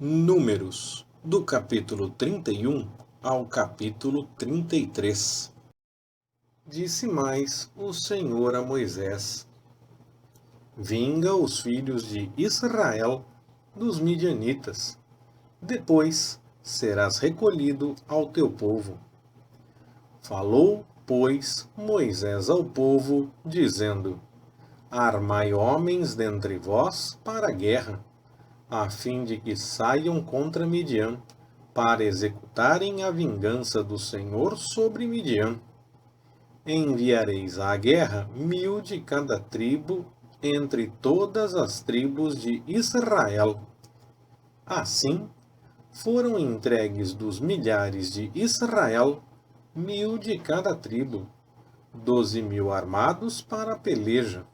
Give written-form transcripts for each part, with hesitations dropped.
Números, do capítulo 31 ao capítulo 33. Disse mais o Senhor a Moisés: Vinga os filhos de Israel dos midianitas, depois serás recolhido ao teu povo. Falou, pois, Moisés ao povo, dizendo: Armai homens dentre vós para a guerra, a fim de que saiam contra Midian, para executarem a vingança do Senhor sobre Midian. Enviareis à guerra 1000 de cada tribo, entre todas as tribos de Israel. Assim, foram entregues dos milhares de Israel 1000 de cada tribo, 12.000 armados para a peleja.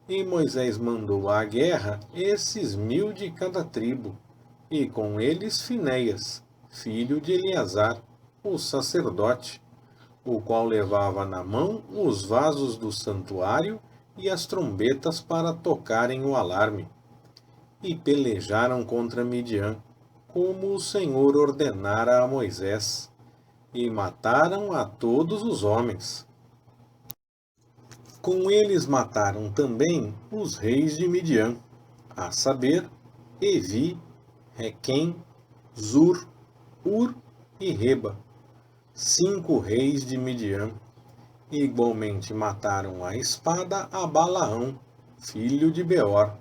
E Moisés mandou à guerra esses 1000 de cada tribo, e com eles Finéias, filho de Eleazar, o sacerdote, o qual levava na mão os vasos do santuário e as trombetas para tocarem o alarme. E pelejaram contra Midian, como o Senhor ordenara a Moisés, e mataram a todos os homens. Com eles mataram também os reis de Midian, a saber, Evi, Requem, Zur, Ur e Reba, 5 reis de Midian. Igualmente mataram à espada a Balaão, filho de Beor.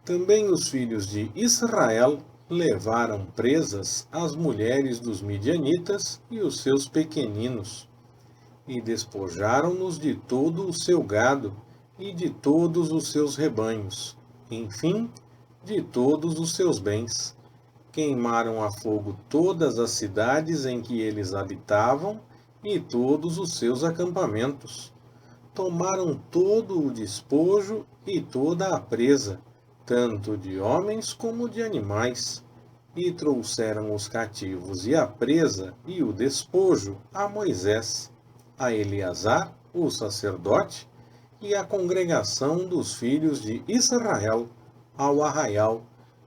Também os filhos de Israel levaram presas as mulheres dos midianitas e os seus pequeninos, e despojaram-nos de todo o seu gado e de todos os seus rebanhos, enfim, de todos os seus bens. Queimaram a fogo todas as cidades em que eles habitavam e todos os seus acampamentos. Tomaram todo o despojo e toda a presa, tanto de homens como de animais, e trouxeram os cativos e a presa e o despojo a Moisés, a Eleazar, o sacerdote, e a congregação dos filhos de Israel, ao arraial,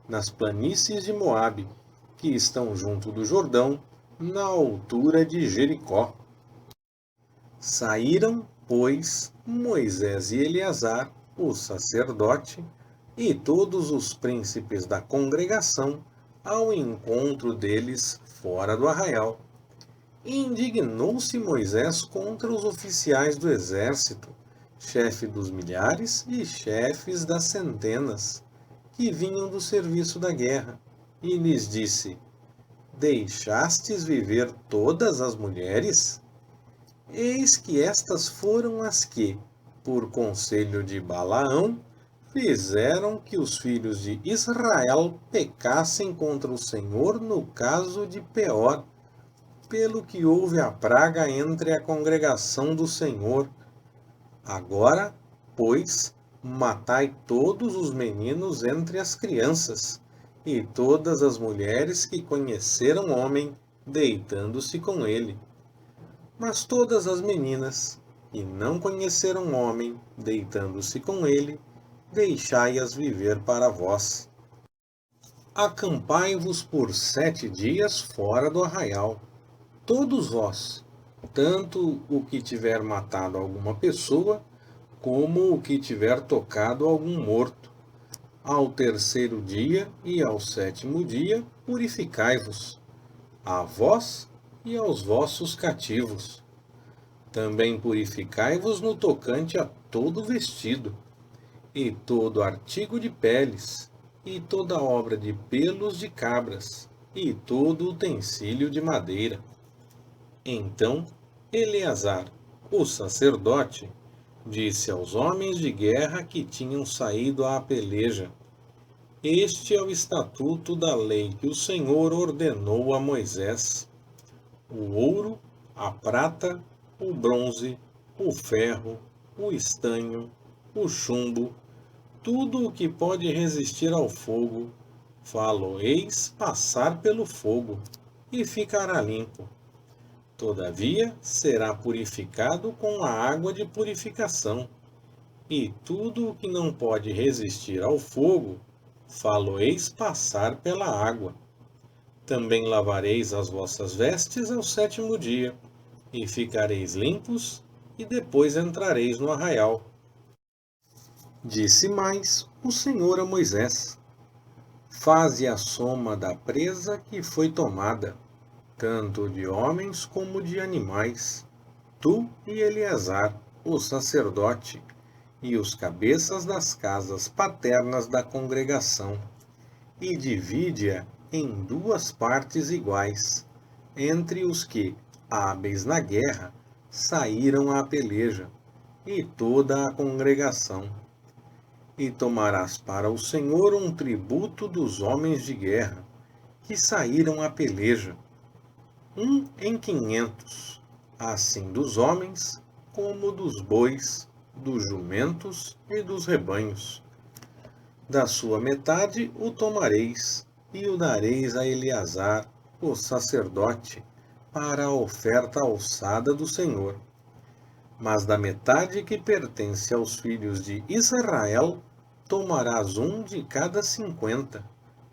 nas planícies de Moabe, que estão junto do Jordão, na altura de Jericó. Saíram, pois, Moisés e Eleazar, o sacerdote, e todos os príncipes da congregação, ao encontro deles fora do arraial. E indignou-se Moisés contra os oficiais do exército, chefe dos milhares e chefes das centenas, que vinham do serviço da guerra, e lhes disse: Deixastes viver todas as mulheres? Eis que estas foram as que, por conselho de Balaão, fizeram que os filhos de Israel pecassem contra o Senhor no caso de Peor, pelo que houve a praga entre a congregação do Senhor. Agora, pois, matai todos os meninos entre as crianças, e todas as mulheres que conheceram homem, deitando-se com ele. Mas todas as meninas, que não conheceram homem, deitando-se com ele, deixai-as viver para vós. Acampai-vos por 7 dias fora do arraial, todos vós, tanto o que tiver matado alguma pessoa, como o que tiver tocado algum morto. Ao 3º dia e ao 7º dia purificai-vos, a vós e aos vossos cativos. Também purificai-vos no tocante a todo vestido, e todo artigo de peles, e toda obra de pelos de cabras, e todo utensílio de madeira. Então Eleazar, o sacerdote, disse aos homens de guerra que tinham saído à peleja: Este é o estatuto da lei que o Senhor ordenou a Moisés. O ouro, a prata, o bronze, o ferro, o estanho, o chumbo, tudo o que pode resistir ao fogo, fá-lo-eis passar pelo fogo, e ficará limpo. Todavia será purificado com a água de purificação, e tudo o que não pode resistir ao fogo, fá-lo-eis passar pela água. Também lavareis as vossas vestes ao 7º dia, e ficareis limpos, e depois entrareis no arraial. Disse mais o Senhor a Moisés: Faze a soma da presa que foi tomada, tanto de homens como de animais, tu e Eleazar, o sacerdote, e os cabeças das casas paternas da congregação, e divide-a em 2 partes iguais, entre os que, hábeis na guerra, saíram à peleja, e toda a congregação. E tomarás para o Senhor um tributo dos homens de guerra, que saíram à peleja, 1 em 500, assim dos homens, como dos bois, dos jumentos e dos rebanhos. Da sua metade o tomareis, e o dareis a Eleazar, o sacerdote, para a oferta alçada do Senhor. Mas da metade que pertence aos filhos de Israel, tomarás 1 de cada 50,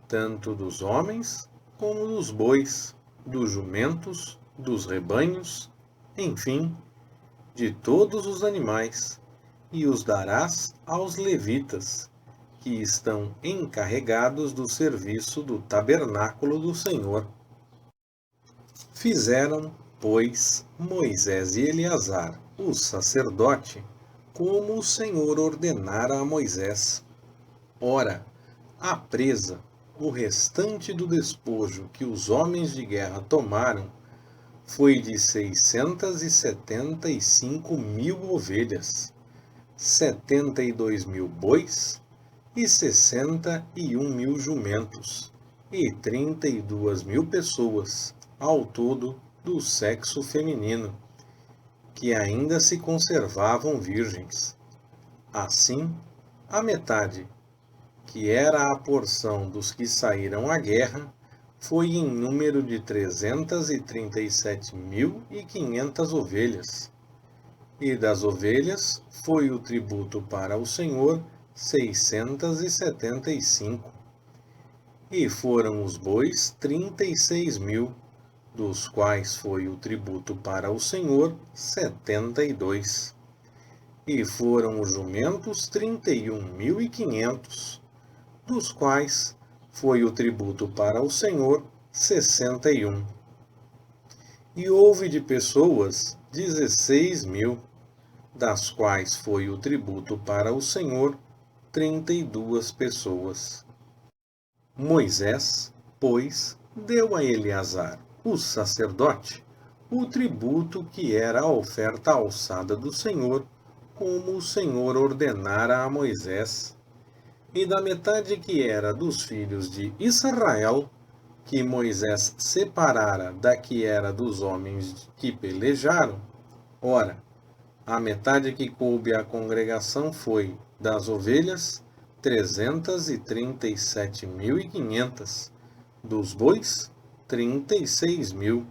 tanto dos homens como dos bois, dos jumentos, dos rebanhos, enfim, de todos os animais, e os darás aos levitas, que estão encarregados do serviço do tabernáculo do Senhor. Fizeram, pois, Moisés e Eleazar, o sacerdote, como o Senhor ordenara a Moisés. Ora, a presa, o restante do despojo que os homens de guerra tomaram, foi de 675.000 ovelhas, 72.000 bois e 61.000 jumentos, e 32.000 pessoas, ao todo, do sexo feminino, que ainda se conservavam virgens. Assim, a metade, que era a porção dos que saíram à guerra, foi em número de 337.500 ovelhas. E das ovelhas foi o tributo para o Senhor 675. E foram os bois 36.000, dos quais foi o tributo para o Senhor 72. E foram os jumentos 31.500, dos quais foi o tributo para o Senhor 61. E houve de pessoas 16.000, das quais foi o tributo para o Senhor 32 pessoas. Moisés, pois, deu a Eleazar, o sacerdote, o tributo que era a oferta alçada do Senhor, como o Senhor ordenara a Moisés. E da metade que era dos filhos de Israel, que Moisés separara da que era dos homens que pelejaram, ora, a metade que coube à congregação foi, das ovelhas, 337.500, dos bois, 36.000,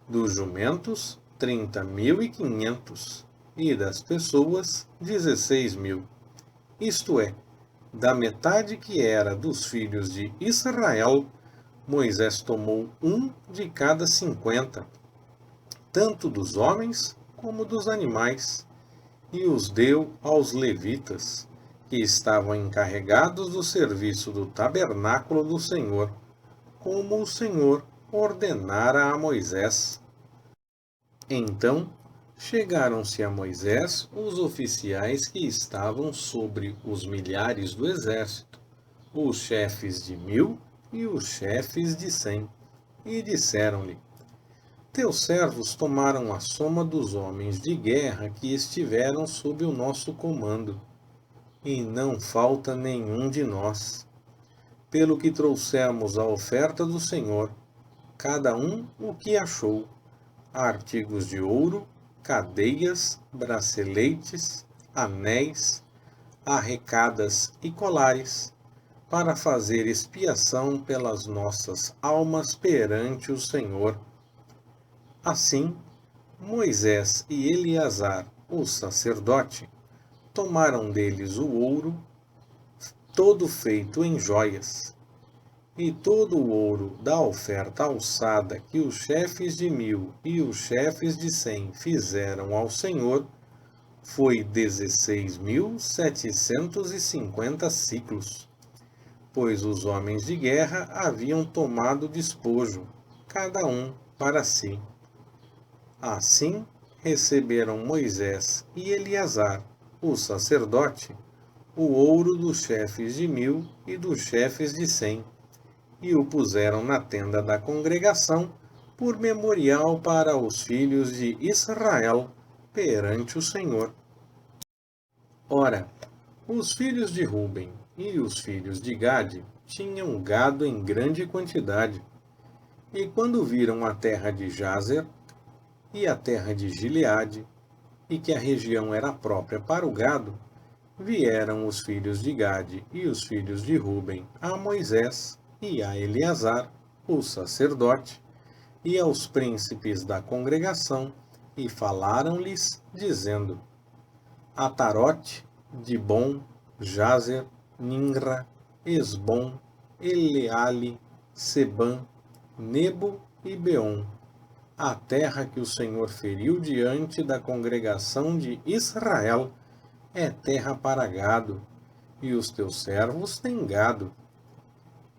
dos jumentos, 30.500, e das pessoas, 16.000. Isto é, da metade que era dos filhos de Israel, Moisés tomou 1 de cada 50, tanto dos homens como dos animais, e os deu aos levitas, que estavam encarregados do serviço do tabernáculo do Senhor, como o Senhor ordenara a Moisés. Então chegaram-se a Moisés os oficiais que estavam sobre os milhares do exército, os chefes de 1.000 e os chefes de 100, e disseram-lhe: Teus servos tomaram a soma dos homens de guerra que estiveram sob o nosso comando, e não falta nenhum de nós. Pelo que trouxemos a oferta do Senhor, cada um o que achou: artigos de ouro, cadeias, braceletes, anéis, arrecadas e colares, para fazer expiação pelas nossas almas perante o Senhor. Assim, Moisés e Eleazar, o sacerdote, tomaram deles o ouro, todo feito em joias. E todo o ouro da oferta alçada que os chefes de 1000 e os chefes de 100 fizeram ao Senhor foi 16.750 siclos, pois os homens de guerra haviam tomado despojo, cada um para si. Assim receberam Moisés e Eleazar, o sacerdote, o ouro dos chefes de 1000 e dos chefes de 100, e o puseram na tenda da congregação por memorial para os filhos de Israel perante o Senhor. Ora, os filhos de Ruben e os filhos de Gade tinham gado em grande quantidade, e quando viram a terra de Jazer e a terra de Gileade, e que a região era própria para o gado, vieram os filhos de Gade e os filhos de Ruben a Moisés e a Eleazar, o sacerdote, e aos príncipes da congregação, e falaram-lhes, dizendo: Atarote, Dibom, Jazer, Ninra, Esbom, Eleale, Sebam, Nebo e Beom, a terra que o Senhor feriu diante da congregação de Israel, é terra para gado, e os teus servos têm gado.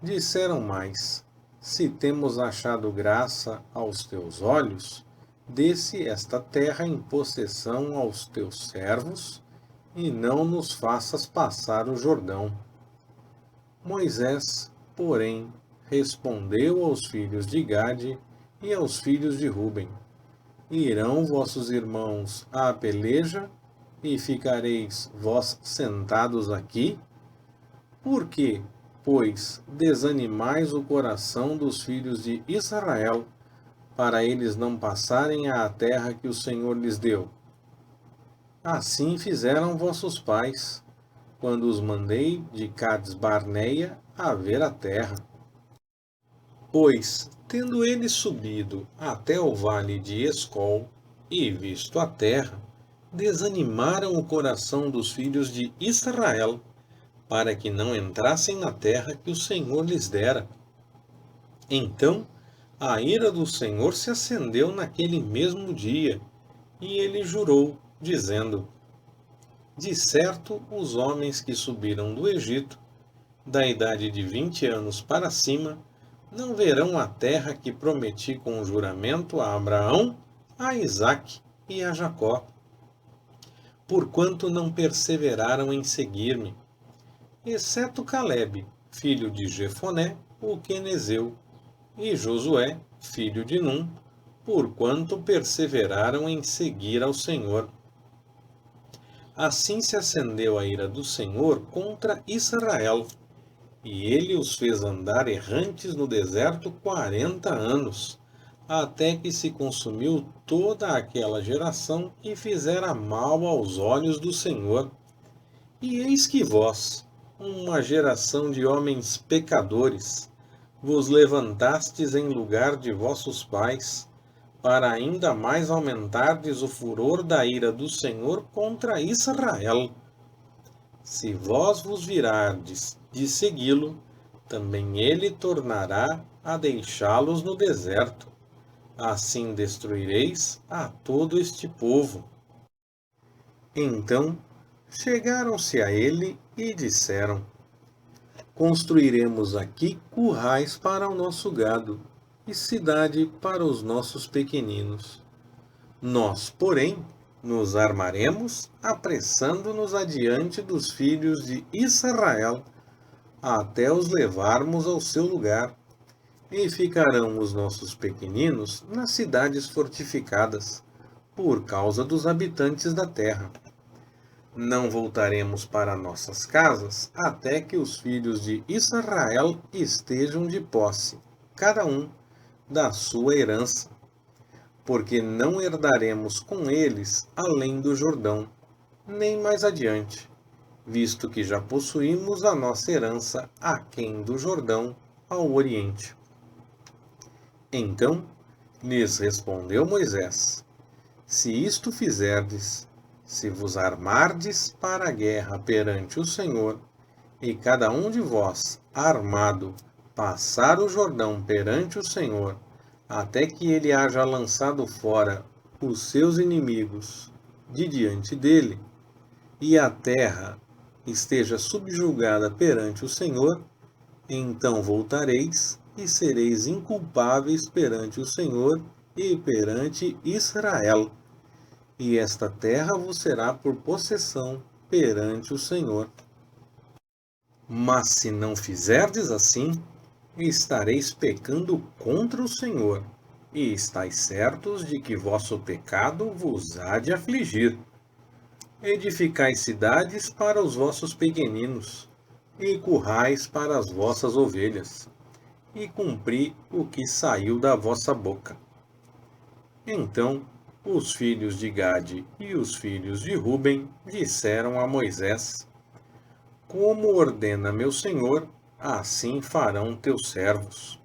Disseram mais: Se temos achado graça aos teus olhos, dê-se esta terra em possessão aos teus servos, e não nos faças passar o Jordão. Moisés, porém, respondeu aos filhos de Gade e aos filhos de Ruben: Irão vossos irmãos à peleja, e ficareis vós sentados aqui? Por que, pois, desanimais o coração dos filhos de Israel, para eles não passarem à terra que o Senhor lhes deu? Assim fizeram vossos pais, quando os mandei de Cades-Barneia a ver a terra. Pois, tendo eles subido até o vale de Escol e visto a terra, desanimaram o coração dos filhos de Israel, para que não entrassem na terra que o Senhor lhes dera. Então a ira do Senhor se acendeu naquele mesmo dia, e ele jurou, dizendo: De certo, os homens que subiram do Egito, da idade de 20 anos para cima, não verão a terra que prometi com juramento a Abraão, a Isaque e a Jacó, porquanto não perseveraram em seguir-me, exceto Calebe, filho de Jefoné, o quenezeu, e Josué, filho de Num, porquanto perseveraram em seguir ao Senhor. Assim se acendeu a ira do Senhor contra Israel, e ele os fez andar errantes no deserto 40 anos, até que se consumiu toda aquela geração e fizera mal aos olhos do Senhor. E eis que vós, uma geração de homens pecadores, vos levantastes em lugar de vossos pais, para ainda mais aumentardes o furor da ira do Senhor contra Israel. Se vós vos virardes de segui-lo, também ele tornará a deixá-los no deserto. Assim destruireis a todo este povo. Então chegaram-se a ele e disseram: Construiremos aqui currais para o nosso gado, e cidade para os nossos pequeninos. Nós, porém, nos armaremos, apressando-nos adiante dos filhos de Israel, até os levarmos ao seu lugar, e ficarão os nossos pequeninos nas cidades fortificadas, por causa dos habitantes da terra. Não voltaremos para nossas casas até que os filhos de Israel estejam de posse, cada um, da sua herança, porque não herdaremos com eles além do Jordão, nem mais adiante, visto que já possuímos a nossa herança aquém do Jordão, ao oriente. Então lhes respondeu Moisés: Se isto fizerdes, se vos armardes para a guerra perante o Senhor, e cada um de vós, armado, passar o Jordão perante o Senhor, até que ele haja lançado fora os seus inimigos de diante dele, e a terra esteja subjugada perante o Senhor, então voltareis e sereis inculpáveis perante o Senhor e perante Israel, e esta terra vos será por possessão perante o Senhor. Mas se não fizerdes assim, estareis pecando contra o Senhor, e estáis certos de que vosso pecado vos há de afligir. Edificai cidades para os vossos pequeninos, e currais para as vossas ovelhas, e cumpri o que saiu da vossa boca. Então os filhos de Gade e os filhos de Ruben disseram a Moisés: Como ordena meu senhor, assim farão teus servos.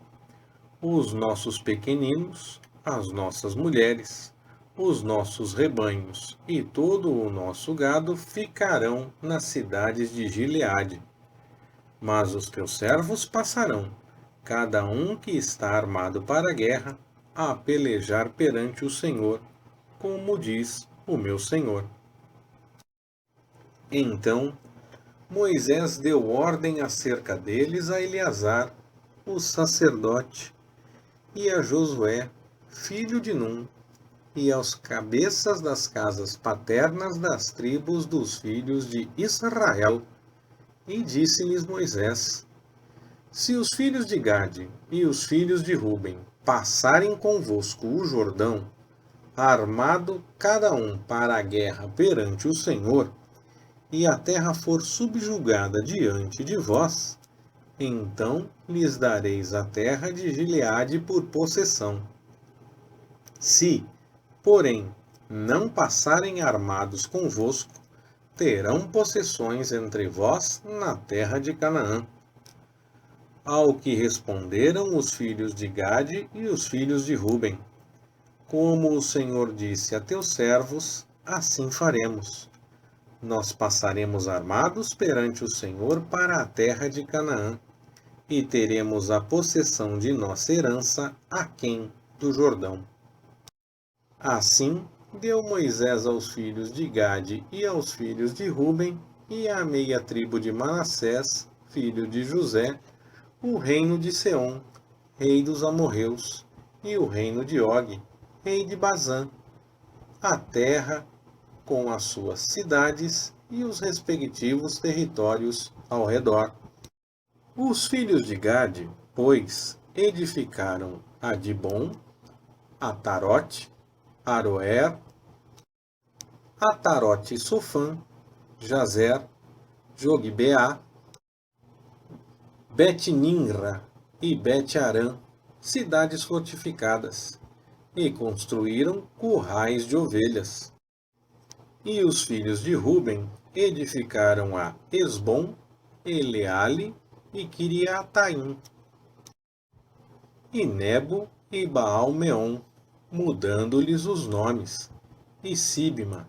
Os nossos pequeninos, as nossas mulheres, os nossos rebanhos e todo o nosso gado ficarão nas cidades de Gileade. Mas os teus servos passarão, cada um que está armado para a guerra, a pelejar perante o Senhor, como diz o meu senhor. Então Moisés deu ordem acerca deles a Eleazar, o sacerdote, e a Josué, filho de Num, e aos cabeças das casas paternas das tribos dos filhos de Israel. E disse-lhes Moisés: Se os filhos de Gade e os filhos de Ruben passarem convosco o Jordão, armado cada um para a guerra perante o Senhor, e a terra for subjugada diante de vós, então lhes dareis a terra de Gileade por possessão. Se, porém, não passarem armados convosco, terão possessões entre vós na terra de Canaã. Ao que responderam os filhos de Gade e os filhos de Ruben: Como o Senhor disse a teus servos, assim faremos. Nós passaremos armados perante o Senhor para a terra de Canaã, e teremos a possessão de nossa herança aquém do Jordão. Assim deu Moisés aos filhos de Gade e aos filhos de Ruben e à meia tribo de Manassés, filho de José, o reino de Seom, rei dos amorreus, e o reino de Og, rei de Bazã, a terra com as suas cidades e os respectivos territórios ao redor. Os filhos de Gade, pois, edificaram a Dibom, Atarote, Aroer, Atarote e Sofã, Jazer, Jogbeá, Bet-Nimra e Bet-Arã, cidades fortificadas, e construíram currais de ovelhas. E os filhos de Ruben edificaram a Esbom, Eleale e Quiriataim, e Nebo e Baal-Meon, mudando-lhes os nomes, e Sibma,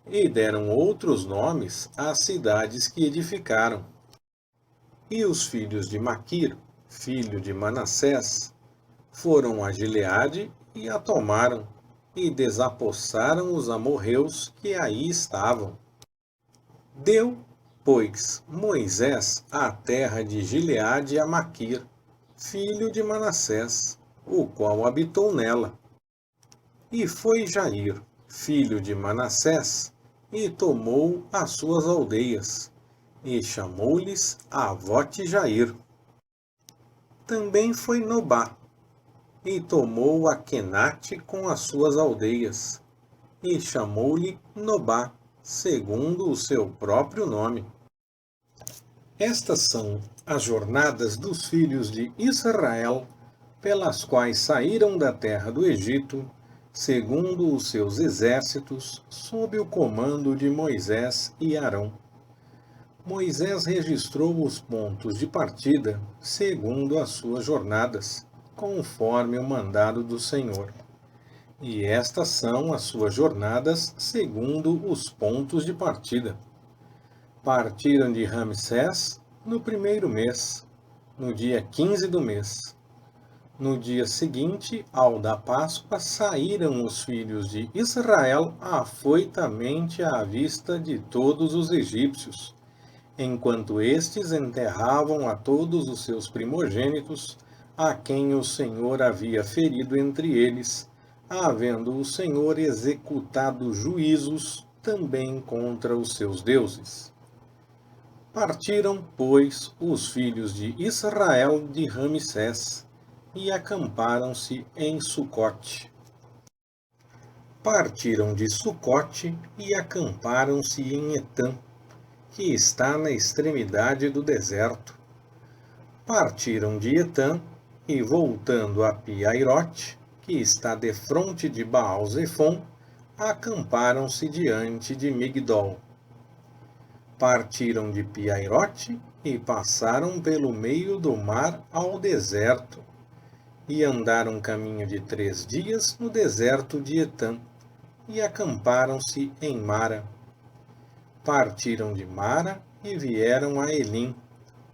e deram outros nomes às cidades que edificaram. E os filhos de Maquir, filho de Manassés, foram a Gileade e a tomaram, e desapossaram os amorreus que aí estavam. Deu, pois, Moisés a terra de Gileade a Maquir, filho de Manassés, o qual habitou nela. E foi Jair, filho de Manassés, e tomou as suas aldeias, e chamou-lhes Avote-Jair. Também foi Nobá, e tomou a Quenate com as suas aldeias, e chamou-lhe Nobá, segundo o seu próprio nome. Estas são as jornadas dos filhos de Israel, pelas quais saíram da terra do Egito, segundo os seus exércitos, sob o comando de Moisés e Arão. Moisés registrou os pontos de partida, segundo as suas jornadas, conforme o mandado do Senhor. E estas são as suas jornadas, segundo os pontos de partida. Partiram de Ramsés, no primeiro mês, no dia 15 do mês. No dia seguinte ao da Páscoa, saíram os filhos de Israel afoitamente à vista de todos os egípcios, enquanto estes enterravam a todos os seus primogênitos, a quem o Senhor havia ferido entre eles, havendo o Senhor executado juízos também contra os seus deuses. Partiram, pois, os filhos de Israel de Ramsés, e acamparam-se em Sucote. Partiram de Sucote e acamparam-se em Etã, que está na extremidade do deserto. Partiram de Etã e, voltando a Pi-Hairote, que está defronte de Baal-Zefon, acamparam-se diante de Migdol. Partiram de Pi-Hairote e passaram pelo meio do mar ao deserto, e andaram um caminho de 3 dias no deserto de Etã, e acamparam-se em Mara. Partiram de Mara e vieram a Elim,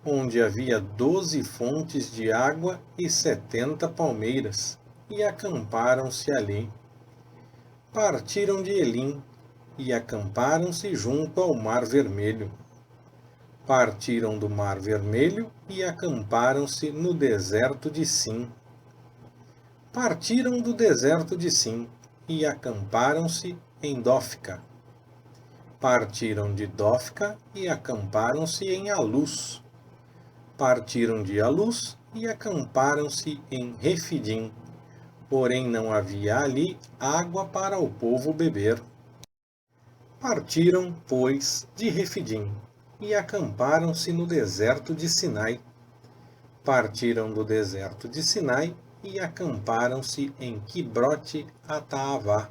onde havia 12 fontes de água e 70 palmeiras, e acamparam-se ali. Partiram de Elim e acamparam-se junto ao Mar Vermelho. Partiram do Mar Vermelho e acamparam-se no deserto de Sim. Partiram do deserto de Sim e acamparam-se em Dófica. Partiram de Dófica e acamparam-se em Alus. Partiram de Alus e acamparam-se em Refidim, porém não havia ali água para o povo beber. Partiram, pois, de Refidim e acamparam-se no deserto de Sinai. Partiram do deserto de Sinai e acamparam-se em Quibrote Ataavá.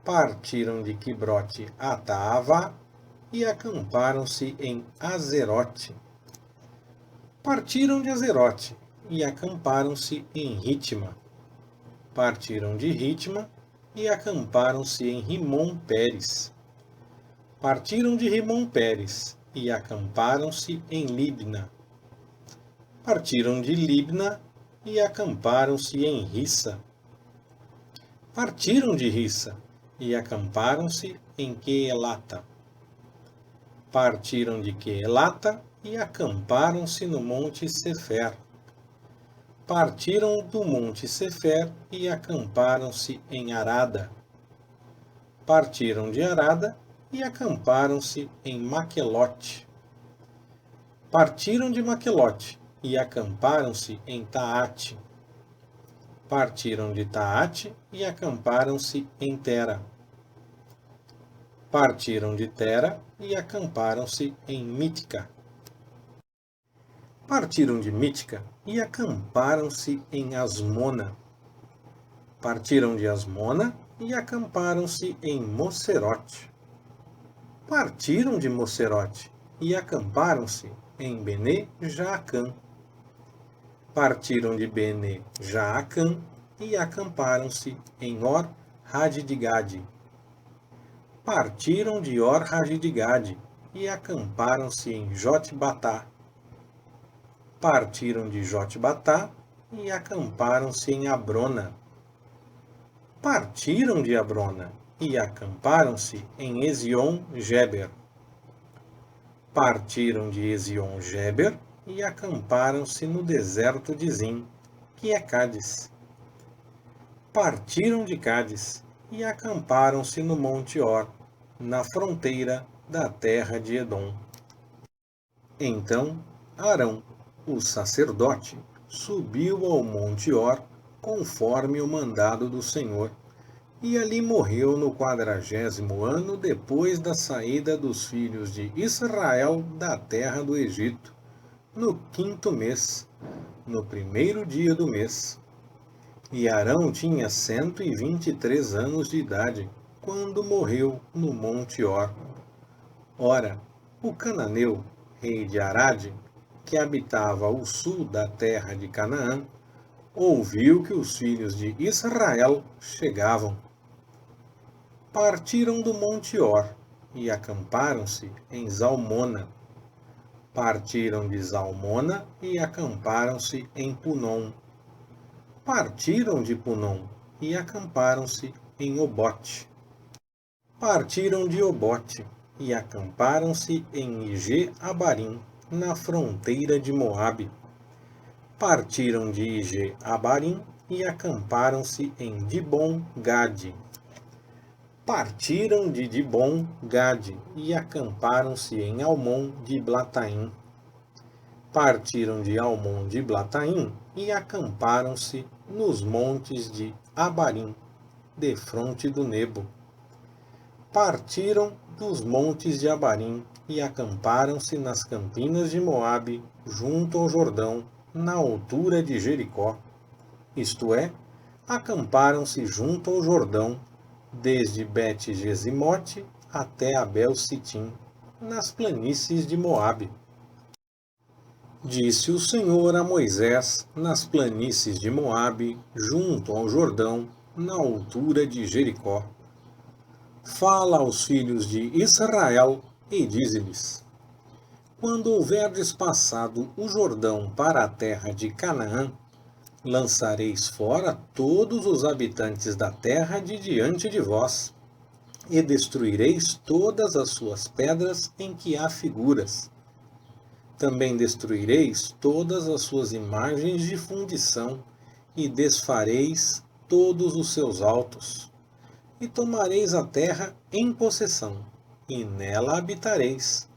Partiram de Quibrote Ataavá e acamparam-se em Azerote. Partiram de Azerote e acamparam-se em Ritma. Partiram de Ritma e acamparam-se em Rimom-Pérez. Partiram de Rimom-Pérez e acamparam-se em Libna. Partiram de Libna e acamparam-se em Rissa. Partiram de Rissa e acamparam-se em Quelata. Partiram de Quelata e acamparam-se no monte Sefer. Partiram do monte Sefer e acamparam-se em Arada. Partiram de Arada e acamparam-se em Maquelote. Partiram de Maquelote e acamparam-se em Taate. Partiram de Taate e acamparam-se em Tera. Partiram de Tera e acamparam-se em Mítica. Partiram de Mítica e acamparam-se em Asmona. Partiram de Asmona e acamparam-se em Mocerote. Partiram de Mocerote e acamparam-se em Bene Jaacã. Partiram de Bene Jaacã e acamparam-se em Or-Hadidgade. Partiram de Or-Hadidgade e acamparam-se em Jotbatá. Partiram de Jotbatá e acamparam-se em Abrona. Partiram de Abrona e acamparam-se em Ezion-Geber. Partiram de Ezion-Geber e acamparam-se no deserto de Zim, que é Cádiz. Partiram de Cádiz e acamparam-se no monte Or, na fronteira da terra de Edom. Então Arão, o sacerdote, subiu ao monte Or, conforme o mandado do Senhor, e ali morreu no 40º ano depois da saída dos filhos de Israel da terra do Egito, no 5º mês, no primeiro dia do mês. E Arão tinha 123 anos de idade, quando morreu no monte Or. Ora, o cananeu, rei de Arade, que habitava ao sul da terra de Canaã, ouviu que os filhos de Israel chegavam. Partiram do monte Or e acamparam-se em Zalmona. Partiram de Zalmona e acamparam-se em Punom. Partiram de Punom e acamparam-se em Obote. Partiram de Obote e acamparam-se em Ige-Abarim, na fronteira de Moabe. Partiram de Ige-Abarim e acamparam-se em Dibon-Gade. Partiram de Dibon-Gade e acamparam-se em Almon-Diblataim. Partiram de Almon-Diblataim e acamparam-se nos montes de Abarim, defronte do Nebo. Partiram dos montes de Abarim e acamparam-se nas campinas de Moabe, junto ao Jordão, na altura de Jericó. Isto é, acamparam-se junto ao Jordão, desde Bet-Gesimote até Abel-Sitim, nas planícies de Moabe. Disse o Senhor a Moisés nas planícies de Moabe, junto ao Jordão, na altura de Jericó. Fala aos filhos de Israel e dize-lhes: quando houverdes passado o Jordão para a terra de Canaã, lançareis fora todos os habitantes da terra de diante de vós, e destruireis todas as suas pedras em que há figuras. Também destruireis todas as suas imagens de fundição, e desfareis todos os seus altos. E tomareis a terra em possessão, e nela habitareis,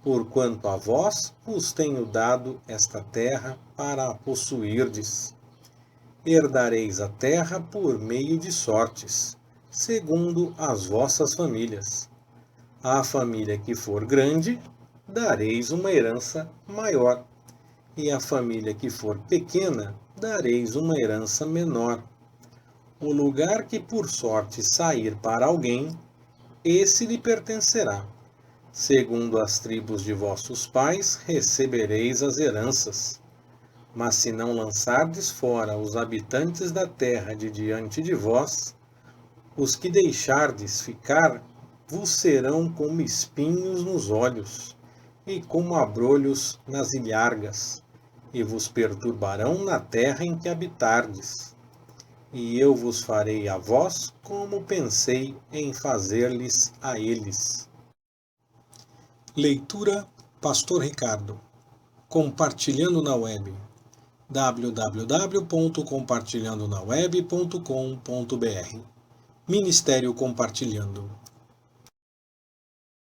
porquanto a vós vos tenho dado esta terra para a possuirdes. Herdareis a terra por meio de sortes, segundo as vossas famílias. À família que for grande, dareis uma herança maior, e à família que for pequena, dareis uma herança menor. O lugar que por sorte sair para alguém, esse lhe pertencerá. Segundo as tribos de vossos pais, recebereis as heranças. Mas se não lançardes fora os habitantes da terra de diante de vós, os que deixardes ficar vos serão como espinhos nos olhos, e como abrolhos nas ilhargas, e vos perturbarão na terra em que habitardes. E eu vos farei a vós como pensei em fazer-lhes a eles. Leitura Pastor Ricardo. Compartilhando na web. www.compartilhandonaweb.com.br Ministério Compartilhando.